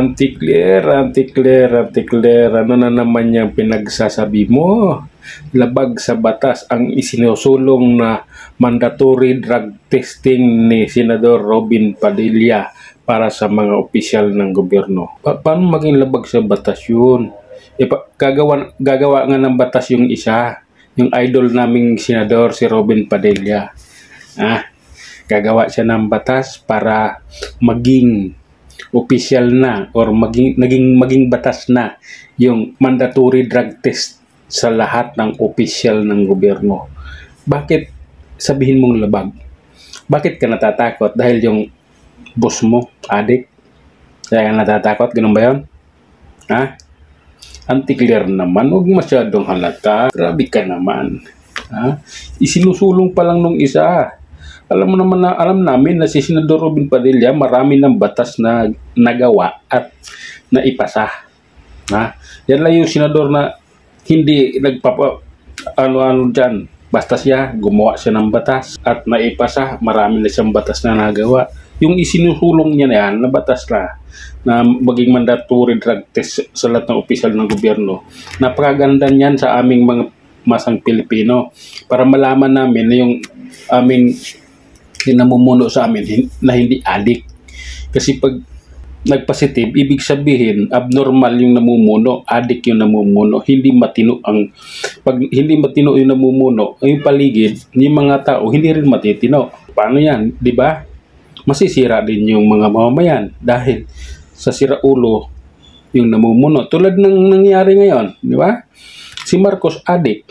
Auntie Claire, Auntie Claire, Auntie Claire, ano na naman yung pinagsasabi mo? Labag sa batas ang isinusulong na mandatory drug testing ni Senador Robin Padilla para sa mga opisyal ng gobyerno. Paano maging labag sa batas yun? Gagawa nga ng batas yung isa, yung idol naming senador, si Robin Padilla. Gagawa siya ng batas para maging opisyal na or maging batas na yung mandatory drug test sa lahat ng opisyal ng gobyerno. Bakit sabihin mong labag? Bakit ka natatakot? Dahil yung boss mo, adik? Kaya ka natatakot? Ganun ba yun? Auntie Claire naman, huwag masyadong halata. Grabe ka naman. Isinusulong pa lang nung isa. Alam mo naman na, alam namin na si Senador Robin Padilla marami ng batas na nagawa at naipasa. Yan lang yung senador na hindi ano dyan. Basta siya, gumawa siya ng batas at naipasa, marami na siyang batas na nagawa. Yung isinusulong niya na yan, na batas na maging mandatory drug test sa lahat ng opisyal ng gobyerno. Napakaganda niyan sa aming mga masang Pilipino para malaman namin na yung aming namumuno sa amin na hindi adik. Kasi pag nagpositive, ibig sabihin abnormal yung namumuno, adik yung namumuno, hindi matino ang pag hindi matino yung namumuno, yung paligid, yung mga tao hindi rin matitino. Paano yan, di ba? Masisira din yung mga mamamayan dahil sa siraulo yung namumuno. Tulad ng nangyari ngayon, di ba? Si Marcos adik.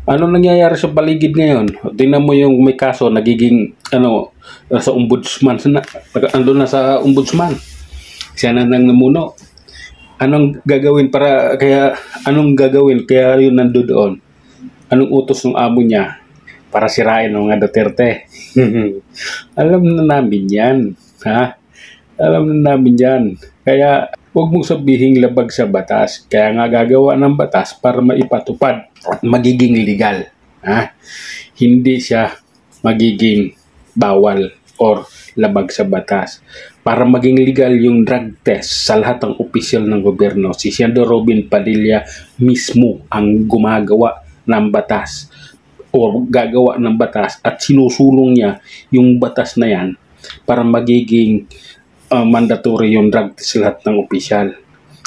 Ano nangyayari sa paligid ngayon? Tingnan mo yung may kaso nagiging sa ombudsman, andun na sa ombudsman. Siya na nang namuno. Anong gagawin kaya yun nandoon? Anong utos ng amo niya para sirain ng mga Duterte? Alam na namin 'yan, Alam na namin 'yan. Kaya huwag mong sabihing labag sa batas. Kaya nga gagawa ng batas para maipatupad at magiging legal. Hindi siya magiging bawal or labag sa batas. Para maging legal yung drug test sa lahat ng opisyal ng gobyerno, si Senador Robin Padilla mismo ang gumagawa ng batas o gagawa ng batas at sinusulong niya yung batas na yan para magiging mandatory yung drug test sa lahat ng opisyal.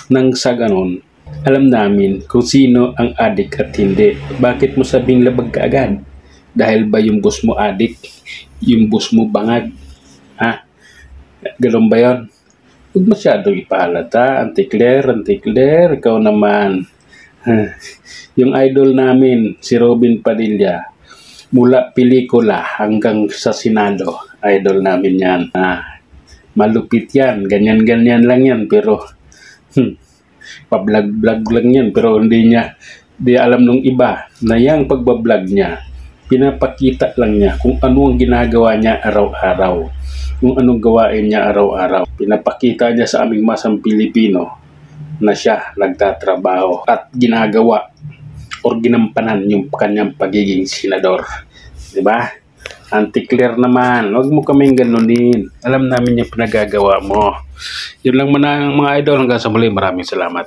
Nang sa ganon, alam namin kung sino ang adik at hindi. Bakit mo sabing labag ka agad? Dahil ba yung boss mo adik? Yung boss mo bangag? Ganun ba yun? Huwag masyadong ipahalata. Auntie Claire, ikaw naman. Yung idol namin, si Robin Padilla, mula pelikula hanggang sa Senado, idol namin yan. Malupit yan, ganyan-ganyan lang yan, pero pa-vlog lang yan, pero hindi alam nung iba na yung pagbablog niya, pinapakita lang niya kung ano ang ginagawa niya araw-araw, kung anong gawain niya araw-araw. Pinapakita niya sa aming masang Pilipino na siya nagtatrabaho at ginagawa o ginampanan yung kanyang pagiging senador. Diba? Auntie Claire naman, huwag mo kaming ganunin. Alam namin yung pinagagawa mo. Yun lang muna mga idol. Hanggang sa muli, maraming salamat.